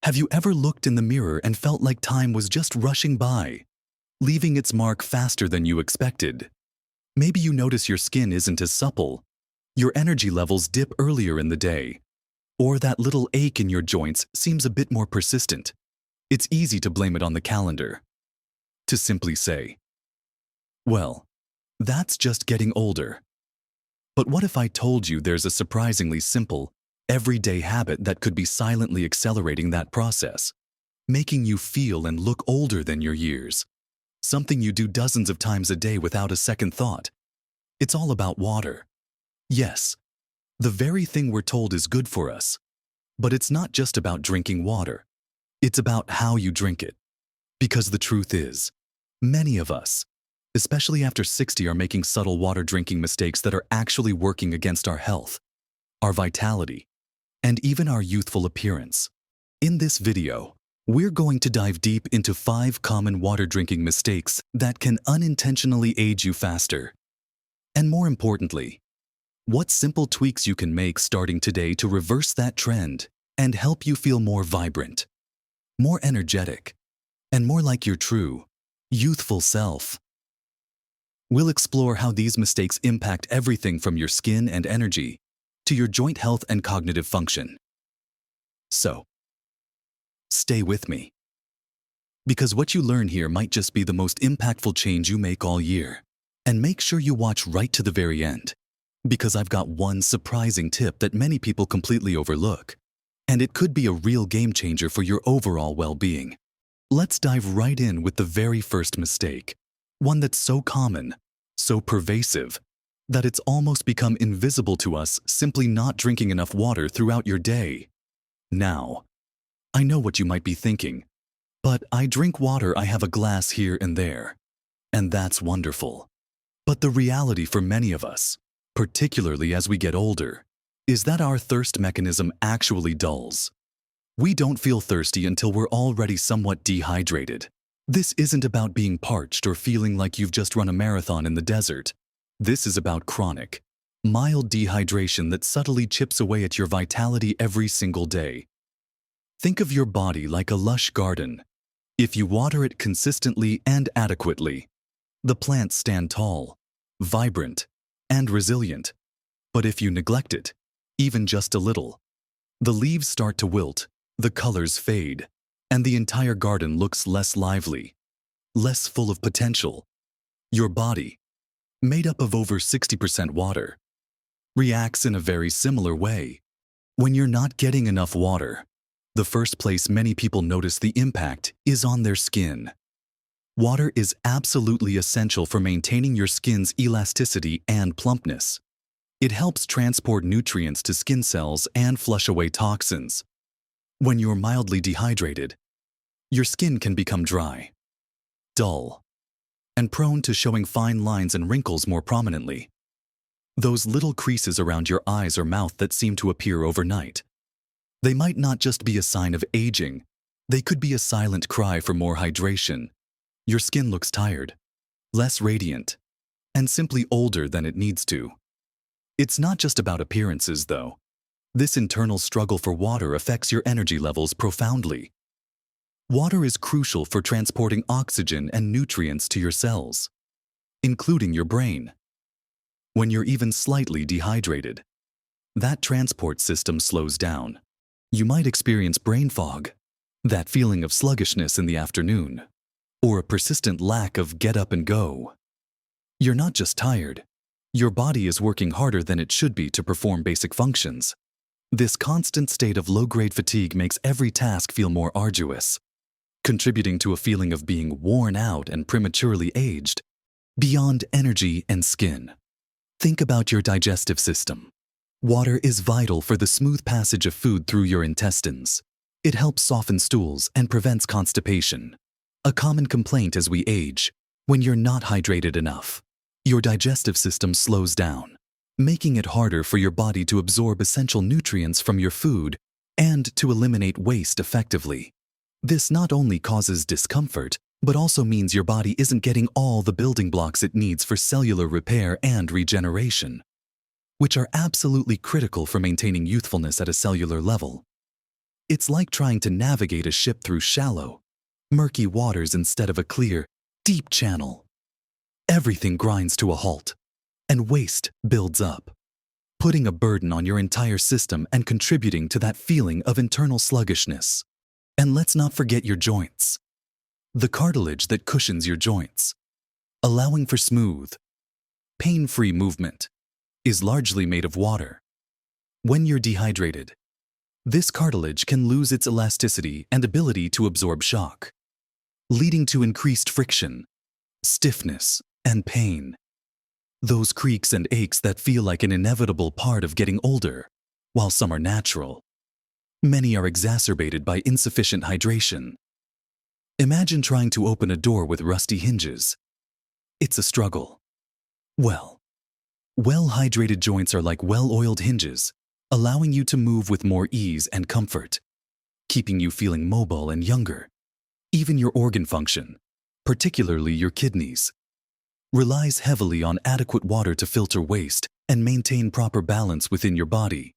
Have you ever looked in the mirror and felt like time was just rushing by, leaving its mark faster than you expected? Maybe you notice your skin isn't as supple, your energy levels dip earlier in the day, or that little ache in your joints seems a bit more persistent. It's easy to blame it on the calendar. To simply say, well, that's just getting older. But what if I told you there's a surprisingly simple, everyday habit that could be silently accelerating that process, making you feel and look older than your years? Something you do dozens of times a day without a second thought. It's all about water. Yes, the very thing we're told is good for us. But it's not just about drinking water. It's about how you drink it. Because the truth is, many of us, especially after 60, are making subtle water drinking mistakes that are actually working against our health, our vitality, and even our youthful appearance. In this video, we're going to dive deep into 5 common water drinking mistakes that can unintentionally age you faster. And more importantly, what simple tweaks you can make starting today to reverse that trend and help you feel more vibrant, more energetic, and more like your true, youthful self. We'll explore how these mistakes impact everything from your skin and energy to your joint health and cognitive function. So, stay with me. Because what you learn here might just be the most impactful change you make all year. And make sure you watch right to the very end, because I've got one surprising tip that many people completely overlook, and it could be a real game changer for your overall well-being. Let's dive right in with the very first mistake, one that's so common, so pervasive, that it's almost become invisible to us, simply not drinking enough water throughout your day. Now, I know what you might be thinking, but I drink water, I have a glass here and there, and that's wonderful. But the reality for many of us, particularly as we get older, is that our thirst mechanism actually dulls. We don't feel thirsty until we're already somewhat dehydrated. This isn't about being parched or feeling like you've just run a marathon in the desert. This is about chronic, mild dehydration that subtly chips away at your vitality every single day. Think of your body like a lush garden. If you water it consistently and adequately, the plants stand tall, vibrant, and resilient. But if you neglect it, even just a little, the leaves start to wilt, the colors fade, and the entire garden looks less lively, less full of potential. Your body, made up of over 60% water, reacts in a very similar way. When you're not getting enough water, the first place many people notice the impact is on their skin. Water is absolutely essential for maintaining your skin's elasticity and plumpness. It helps transport nutrients to skin cells and flush away toxins. When you're mildly dehydrated, your skin can become dry, dull, and prone to showing fine lines and wrinkles more prominently. Those little creases around your eyes or mouth that seem to appear overnight. They might not just be a sign of aging, they could be a silent cry for more hydration. Your skin looks tired, less radiant, and simply older than it needs to. It's not just about appearances, though. This internal struggle for water affects your energy levels profoundly. Water is crucial for transporting oxygen and nutrients to your cells, including your brain. When you're even slightly dehydrated, that transport system slows down. You might experience brain fog, that feeling of sluggishness in the afternoon, or a persistent lack of get up and go. You're not just tired. Your body is working harder than it should be to perform basic functions. This constant state of low-grade fatigue makes every task feel more arduous, contributing to a feeling of being worn out and prematurely aged. Beyond energy and skin, think about your digestive system. Water is vital for the smooth passage of food through your intestines. It helps soften stools and prevents constipation. A common complaint as we age, when you're not hydrated enough, your digestive system slows down, making it harder for your body to absorb essential nutrients from your food and to eliminate waste effectively. This not only causes discomfort, but also means your body isn't getting all the building blocks it needs for cellular repair and regeneration, which are absolutely critical for maintaining youthfulness at a cellular level. It's like trying to navigate a ship through shallow, murky waters instead of a clear, deep channel. Everything grinds to a halt, and waste builds up, putting a burden on your entire system and contributing to that feeling of internal sluggishness. And let's not forget your joints. The cartilage that cushions your joints, allowing for smooth, pain-free movement, is largely made of water. When you're dehydrated, this cartilage can lose its elasticity and ability to absorb shock, leading to increased friction, stiffness, and pain. Those creaks and aches that feel like an inevitable part of getting older, while some are natural. Many are exacerbated by insufficient hydration. Imagine trying to open a door with rusty hinges. It's a struggle. Well-hydrated joints are like well-oiled hinges, allowing you to move with more ease and comfort, keeping you feeling mobile and younger. Even your organ function, particularly your kidneys, relies heavily on adequate water to filter waste and maintain proper balance within your body.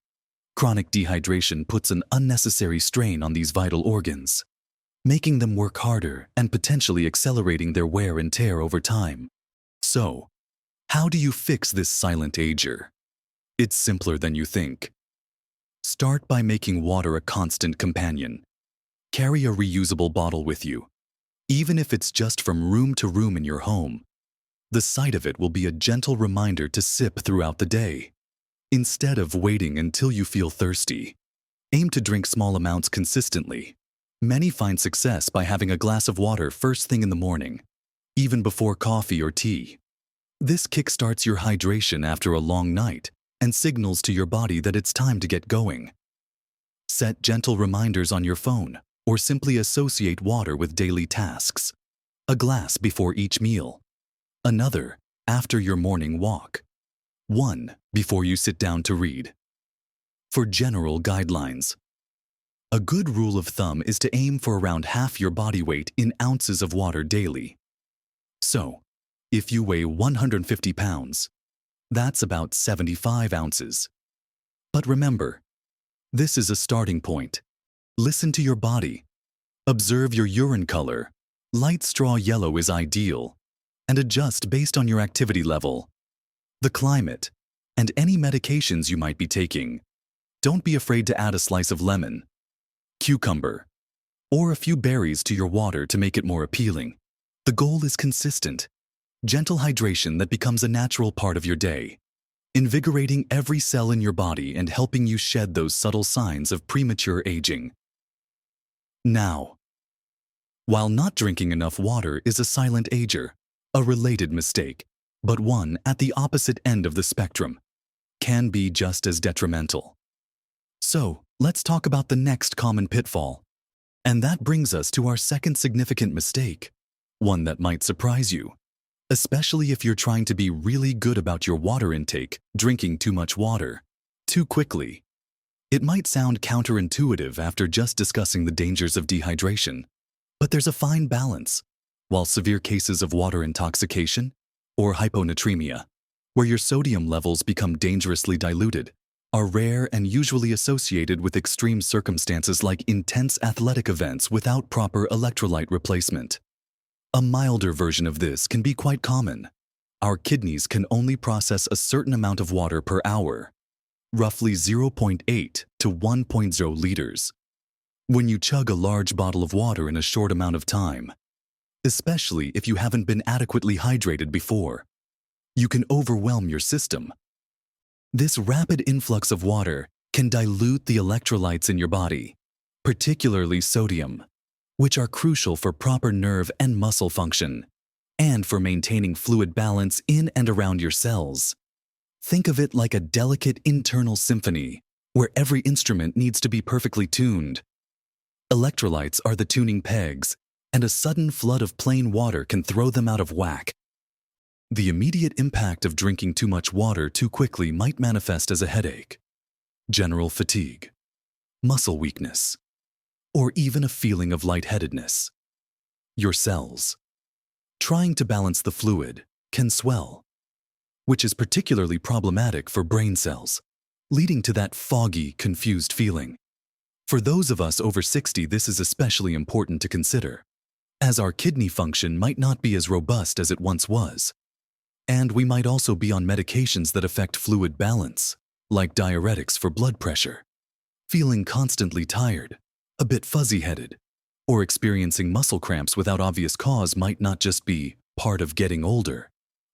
Chronic dehydration puts an unnecessary strain on these vital organs, making them work harder and potentially accelerating their wear and tear over time. So, how do you fix this silent ager? It's simpler than you think. Start by making water a constant companion. Carry a reusable bottle with you, even if it's just from room to room in your home. The sight of it will be a gentle reminder to sip throughout the day. Instead of waiting until you feel thirsty, aim to drink small amounts consistently. Many find success by having a glass of water first thing in the morning, even before coffee or tea. This kickstarts your hydration after a long night and signals to your body that it's time to get going. Set gentle reminders on your phone or simply associate water with daily tasks. A glass before each meal. Another after your morning walk. One before you sit down to read. For general guidelines, a good rule of thumb is to aim for around half your body weight in ounces of water daily. So, if you weigh 150 pounds, that's about 75 ounces. But remember, this is a starting point. Listen to your body. Observe your urine color. Light straw yellow is ideal, and adjust based on your activity level, the climate, and any medications you might be taking. Don't be afraid to add a slice of lemon, cucumber, or a few berries to your water to make it more appealing. The goal is consistent, gentle hydration that becomes a natural part of your day, invigorating every cell in your body and helping you shed those subtle signs of premature aging. Now, while not drinking enough water is a silent ager, a related mistake, but one at the opposite end of the spectrum, can be just as detrimental. So, let's talk about the next common pitfall. And that brings us to our second significant mistake, one that might surprise you, especially if you're trying to be really good about your water intake, drinking too much water too quickly. It might sound counterintuitive after just discussing the dangers of dehydration, but there's a fine balance. While severe cases of water intoxication or hyponatremia, where your sodium levels become dangerously diluted, are rare and usually associated with extreme circumstances like intense athletic events without proper electrolyte replacement. A milder version of this can be quite common. Our kidneys can only process a certain amount of water per hour, roughly 0.8 to 1.0 liters. When you chug a large bottle of water in a short amount of time, especially if you haven't been adequately hydrated before, you can overwhelm your system. This rapid influx of water can dilute the electrolytes in your body, particularly sodium, which are crucial for proper nerve and muscle function, and for maintaining fluid balance in and around your cells. Think of it like a delicate internal symphony, where every instrument needs to be perfectly tuned. Electrolytes are the tuning pegs, and a sudden flood of plain water can throw them out of whack. The immediate impact of drinking too much water too quickly might manifest as a headache, general fatigue, muscle weakness, or even a feeling of lightheadedness. Your cells, trying to balance the fluid, can swell, which is particularly problematic for brain cells, leading to that foggy, confused feeling. For those of us over 60, this is especially important to consider, as our kidney function might not be as robust as it once was. And we might also be on medications that affect fluid balance, like diuretics for blood pressure. Feeling constantly tired, a bit fuzzy-headed, or experiencing muscle cramps without obvious cause might not just be part of getting older.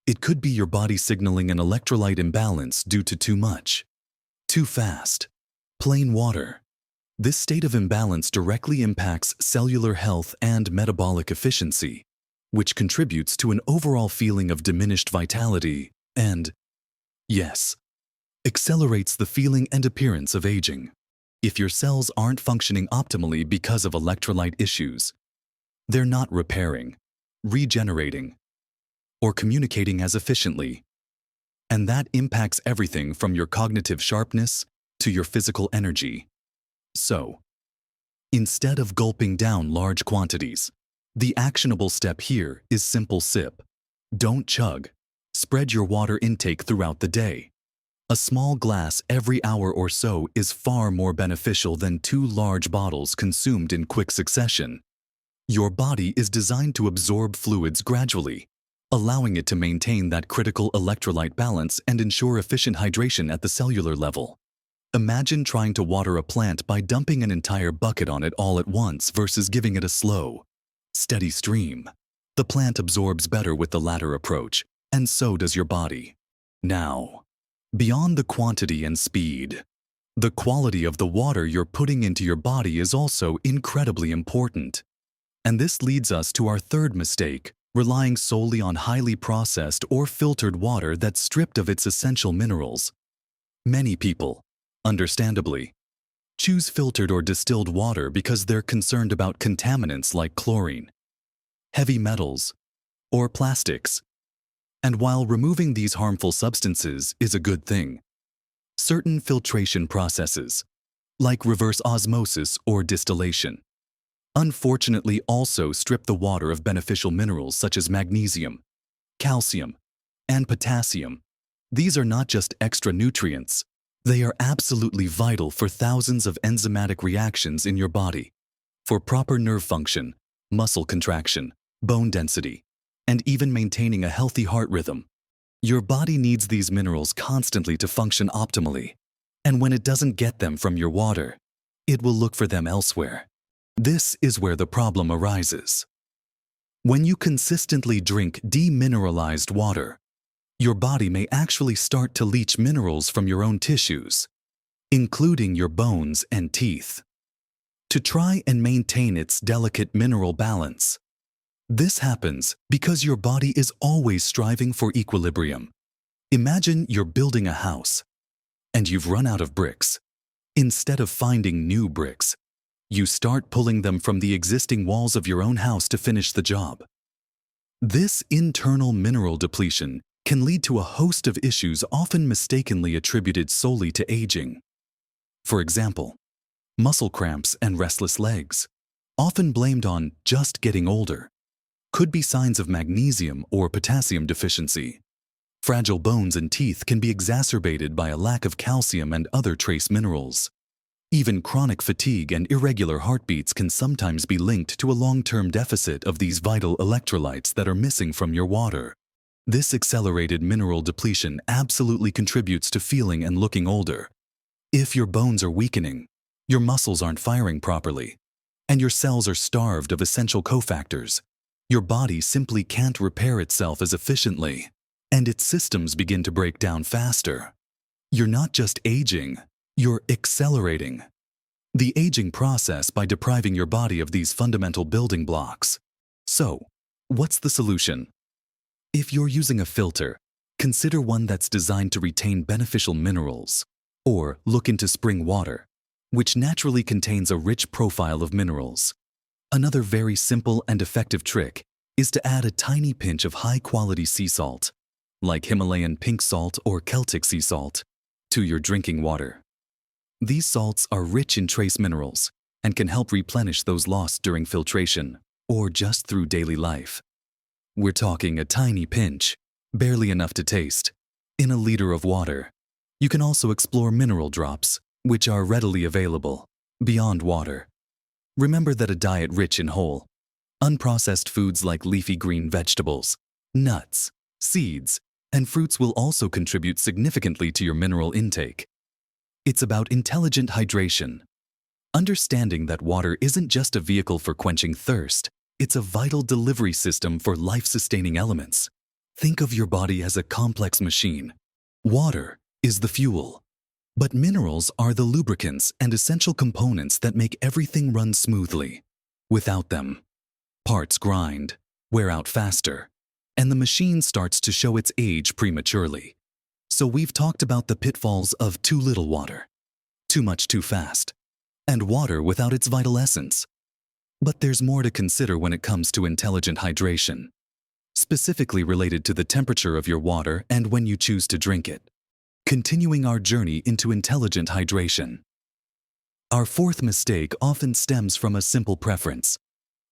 It could be your body signaling an electrolyte imbalance due to too much, too fast, plain water. This state of imbalance directly impacts cellular health and metabolic efficiency, which contributes to an overall feeling of diminished vitality and, yes, accelerates the feeling and appearance of aging. If your cells aren't functioning optimally because of electrolyte issues, they're not repairing, regenerating, or communicating as efficiently. And that impacts everything from your cognitive sharpness to your physical energy. So, instead of gulping down large quantities, the actionable step here is simple sip. Don't chug. Spread your water intake throughout the day. A small glass every hour or so is far more beneficial than 2 large bottles consumed in quick succession. Your body is designed to absorb fluids gradually, allowing it to maintain that critical electrolyte balance and ensure efficient hydration at the cellular level. Imagine trying to water a plant by dumping an entire bucket on it all at once versus giving it a slow, steady stream. The plant absorbs better with the latter approach, and so does your body. Now, beyond the quantity and speed, the quality of the water you're putting into your body is also incredibly important. And this leads us to our third mistake, relying solely on highly processed or filtered water that's stripped of its essential minerals. Many people, understandably, choose filtered or distilled water because they're concerned about contaminants like chlorine, heavy metals, or plastics. And while removing these harmful substances is a good thing, certain filtration processes, like reverse osmosis or distillation, unfortunately also strip the water of beneficial minerals such as magnesium, calcium, and potassium. These are not just extra nutrients. They are absolutely vital for thousands of enzymatic reactions in your body, for proper nerve function, muscle contraction, bone density, and even maintaining a healthy heart rhythm. Your body needs these minerals constantly to function optimally, and when it doesn't get them from your water, it will look for them elsewhere. This is where the problem arises. When you consistently drink demineralized water, your body may actually start to leach minerals from your own tissues, including your bones and teeth, to try and maintain its delicate mineral balance. This happens because your body is always striving for equilibrium. Imagine you're building a house, and you've run out of bricks. Instead of finding new bricks, you start pulling them from the existing walls of your own house to finish the job. This internal mineral depletion can lead to a host of issues often mistakenly attributed solely to aging. For example, muscle cramps and restless legs, often blamed on just getting older, could be signs of magnesium or potassium deficiency. Fragile bones and teeth can be exacerbated by a lack of calcium and other trace minerals. Even chronic fatigue and irregular heartbeats can sometimes be linked to a long-term deficit of these vital electrolytes that are missing from your water. This accelerated mineral depletion absolutely contributes to feeling and looking older. If your bones are weakening, your muscles aren't firing properly, and your cells are starved of essential cofactors, your body simply can't repair itself as efficiently, and its systems begin to break down faster. You're not just aging, you're accelerating the aging process by depriving your body of these fundamental building blocks. So, what's the solution? If you're using a filter, consider one that's designed to retain beneficial minerals, or look into spring water, which naturally contains a rich profile of minerals. Another very simple and effective trick is to add a tiny pinch of high-quality sea salt, like Himalayan pink salt or Celtic sea salt, to your drinking water. These salts are rich in trace minerals and can help replenish those lost during filtration or just through daily life. We're talking a tiny pinch, barely enough to taste, in a liter of water. You can also explore mineral drops, which are readily available. Beyond water, remember that a diet rich in whole, unprocessed foods like leafy green vegetables, nuts, seeds, and fruits will also contribute significantly to your mineral intake. It's about intelligent hydration. Understanding that water isn't just a vehicle for quenching thirst, it's a vital delivery system for life-sustaining elements. Think of your body as a complex machine. Water is the fuel, but minerals are the lubricants and essential components that make everything run smoothly. Without them, parts grind, wear out faster, and the machine starts to show its age prematurely. So we've talked about the pitfalls of too little water, too much too fast, and water without its vital essence. But there's more to consider when it comes to intelligent hydration, specifically related to the temperature of your water and when you choose to drink it. Continuing our journey into intelligent hydration. Our fourth mistake often stems from a simple preference,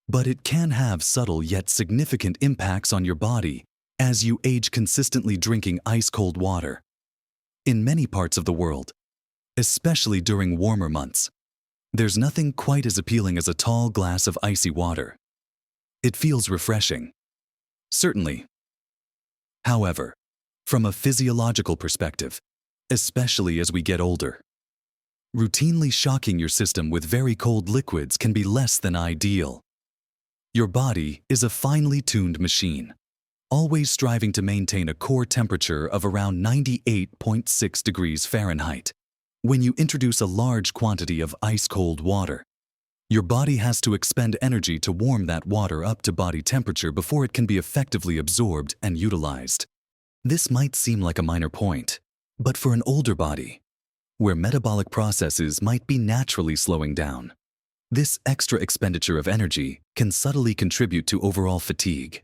but it can have subtle yet significant impacts on your body as you age consistently drinking ice-cold water. In many parts of the world, especially during warmer months, there's nothing quite as appealing as a tall glass of icy water. It feels refreshing. Certainly. However, from a physiological perspective, especially as we get older, routinely shocking your system with very cold liquids can be less than ideal. Your body is a finely tuned machine, always striving to maintain a core temperature of around 98.6 degrees Fahrenheit. When you introduce a large quantity of ice-cold water, your body has to expend energy to warm that water up to body temperature before it can be effectively absorbed and utilized. This might seem like a minor point, but for an older body, where metabolic processes might be naturally slowing down, this extra expenditure of energy can subtly contribute to overall fatigue.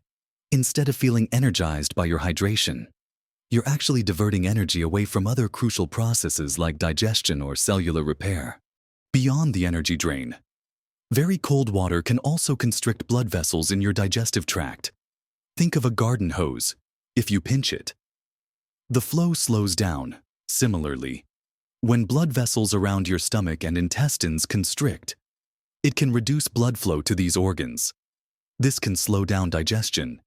Instead of feeling energized by your hydration, you're actually diverting energy away from other crucial processes like digestion or cellular repair. Beyond the energy drain, very cold water can also constrict blood vessels in your digestive tract. Think of a garden hose. If you pinch it, the flow slows down. Similarly, when blood vessels around your stomach and intestines constrict, it can reduce blood flow to these organs. This can slow down digestion,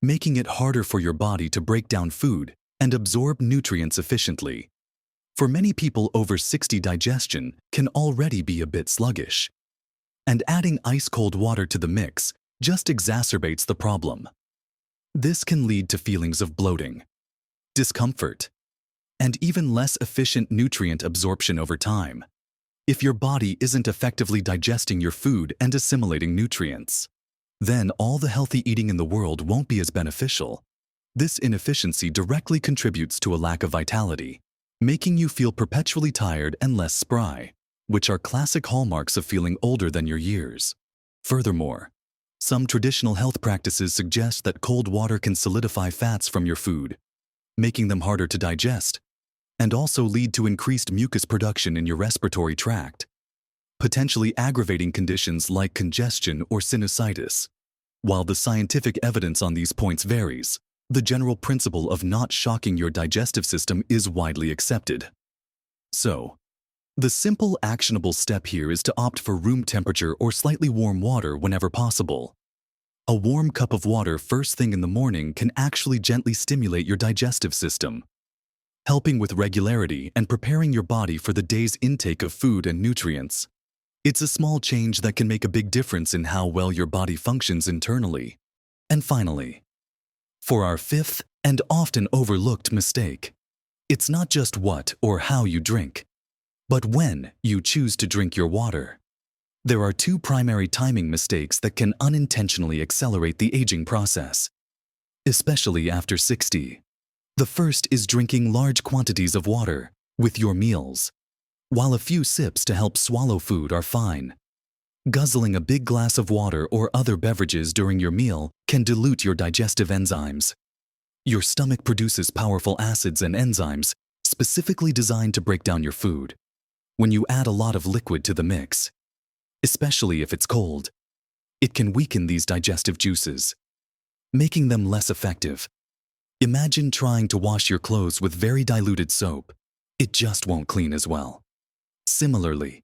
making it harder for your body to break down food and absorb nutrients efficiently. For many people over 60, digestion can already be a bit sluggish, and adding ice-cold water to the mix just exacerbates the problem. This can lead to feelings of bloating, discomfort, and even less efficient nutrient absorption over time, if your body isn't effectively digesting your food and assimilating nutrients. Then all the healthy eating in the world won't be as beneficial. This inefficiency directly contributes to a lack of vitality, making you feel perpetually tired and less spry, which are classic hallmarks of feeling older than your years. Furthermore, some traditional health practices suggest that cold water can solidify fats from your food, making them harder to digest, and also lead to increased mucus production in your respiratory tract, potentially aggravating conditions like congestion or sinusitis. While the scientific evidence on these points varies, the general principle of not shocking your digestive system is widely accepted. So, the simple, actionable step here is to opt for room temperature or slightly warm water whenever possible. A warm cup of water first thing in the morning can actually gently stimulate your digestive system, helping with regularity and preparing your body for the day's intake of food and nutrients. It's a small change that can make a big difference in how well your body functions internally. And finally, for our fifth and often overlooked mistake, it's not just what or how you drink, but when you choose to drink your water. There are two primary timing mistakes that can unintentionally accelerate the aging process, especially after 60. The first is drinking large quantities of water with your meals. While a few sips to help swallow food are fine, guzzling a big glass of water or other beverages during your meal can dilute your digestive enzymes. Your stomach produces powerful acids and enzymes specifically designed to break down your food. When you add a lot of liquid to the mix, especially if it's cold, it can weaken these digestive juices, making them less effective. Imagine trying to wash your clothes with very diluted soap. It just won't clean as well. Similarly,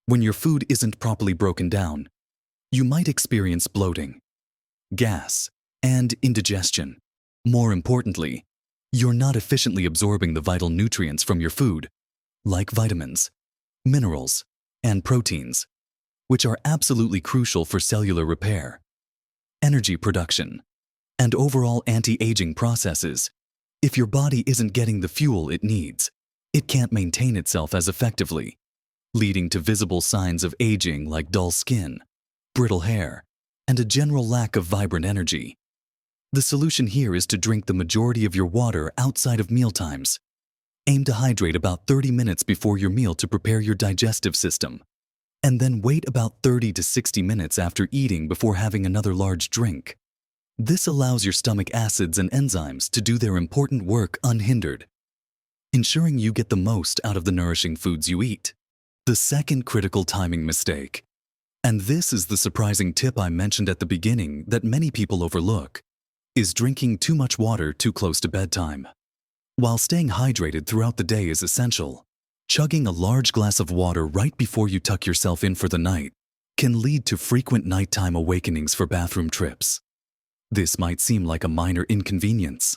When your food isn't properly broken down, you might experience bloating, gas, and indigestion. More importantly, you're not efficiently absorbing the vital nutrients from your food, like vitamins, minerals, and proteins, which are absolutely crucial for cellular repair, energy production, and overall anti-aging processes. If your body isn't getting the fuel it needs, it can't maintain itself as effectively, leading to visible signs of aging like dull skin, brittle hair, and a general lack of vibrant energy. The solution here is to drink the majority of your water outside of mealtimes. Aim to hydrate about 30 minutes before your meal to prepare your digestive system, and then wait about 30 to 60 minutes after eating before having another large drink. This allows your stomach acids and enzymes to do their important work unhindered, ensuring you get the most out of the nourishing foods you eat. The second critical timing mistake, and this is the surprising tip I mentioned at the beginning that many people overlook, is drinking too much water too close to bedtime. While staying hydrated throughout the day is essential, chugging a large glass of water right before you tuck yourself in for the night can lead to frequent nighttime awakenings for bathroom trips. This might seem like a minor inconvenience,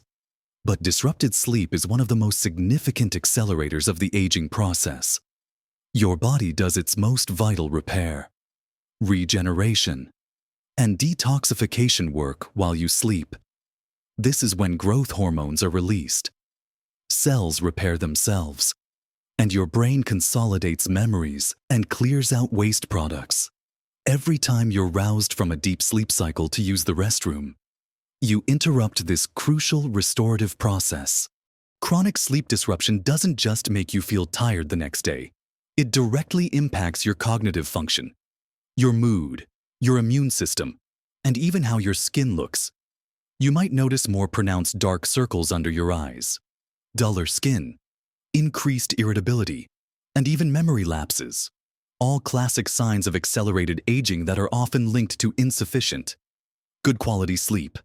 but disrupted sleep is one of the most significant accelerators of the aging process. Your body does its most vital repair, regeneration, and detoxification work while you sleep. This is when growth hormones are released, cells repair themselves, and your brain consolidates memories and clears out waste products. Every time you're roused from a deep sleep cycle to use the restroom, you interrupt this crucial restorative process. Chronic sleep disruption doesn't just make you feel tired the next day. It directly impacts your cognitive function, your mood, your immune system, and even how your skin looks. You might notice more pronounced dark circles under your eyes, duller skin, increased irritability, and even memory lapses. All classic signs of accelerated aging that are often linked to insufficient, good quality sleep.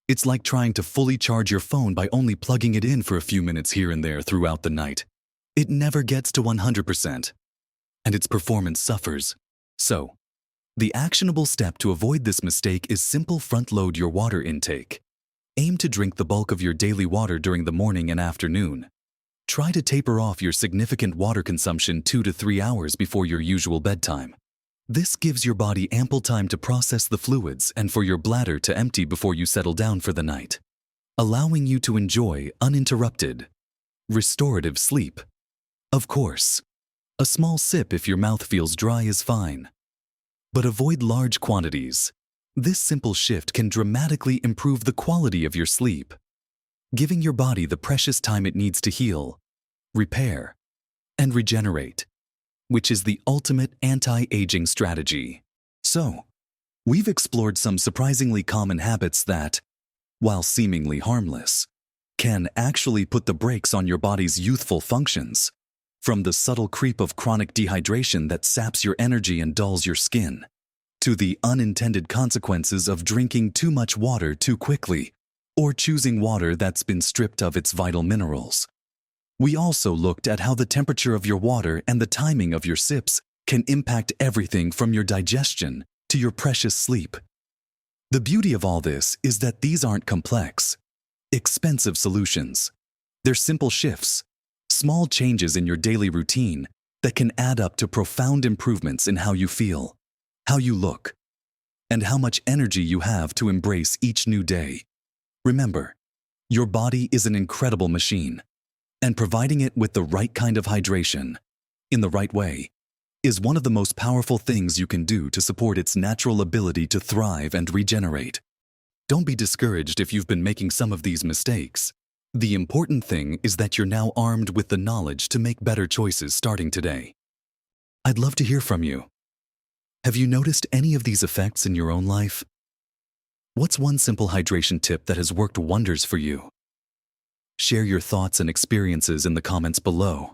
It's like trying to fully charge your phone by only plugging it in for a few minutes here and there throughout the night. It never gets to 100%, and its performance suffers. So, the actionable step to avoid this mistake is simple: front-load your water intake. Aim to drink the bulk of your daily water during the morning and afternoon. Try to taper off your significant water consumption 2 to 3 hours before your usual bedtime. This gives your body ample time to process the fluids and for your bladder to empty before you settle down for the night, allowing you to enjoy uninterrupted, restorative sleep. Of course, a small sip if your mouth feels dry is fine, but avoid large quantities. This simple shift can dramatically improve the quality of your sleep, giving your body the precious time it needs to heal, repair, and regenerate, which is the ultimate anti-aging strategy. So, we've explored some surprisingly common habits that, while seemingly harmless, can actually put the brakes on your body's youthful functions. From the subtle creep of chronic dehydration that saps your energy and dulls your skin, to the unintended consequences of drinking too much water too quickly, or choosing water that's been stripped of its vital minerals. We also looked at how the temperature of your water and the timing of your sips can impact everything from your digestion to your precious sleep. The beauty of all this is that these aren't complex, expensive solutions. They're simple shifts, small changes in your daily routine that can add up to profound improvements in how you feel, how you look, and how much energy you have to embrace each new day. Remember, your body is an incredible machine, and providing it with the right kind of hydration, in the right way, is one of the most powerful things you can do to support its natural ability to thrive and regenerate. Don't be discouraged if you've been making some of these mistakes. The important thing is that you're now armed with the knowledge to make better choices starting today. I'd love to hear from you. Have you noticed any of these effects in your own life? What's one simple hydration tip that has worked wonders for you? Share your thoughts and experiences in the comments below.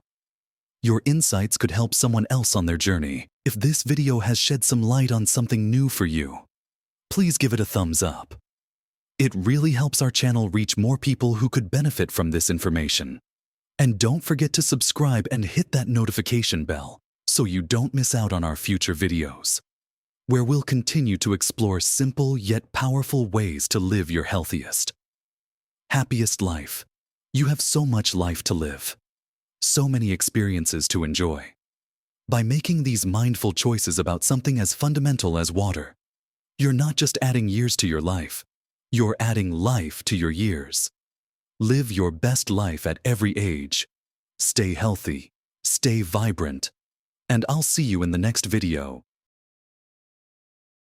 Your insights could help someone else on their journey. If this video has shed some light on something new for you, please give it a thumbs up. It really helps our channel reach more people who could benefit from this information. And don't forget to subscribe and hit that notification bell so you don't miss out on our future videos, where we'll continue to explore simple yet powerful ways to live your healthiest, happiest life. You have so much life to live, so many experiences to enjoy. By making these mindful choices about something as fundamental as water, you're not just adding years to your life, you're adding life to your years. Live your best life at every age. Stay healthy, stay vibrant, and I'll see you in the next video.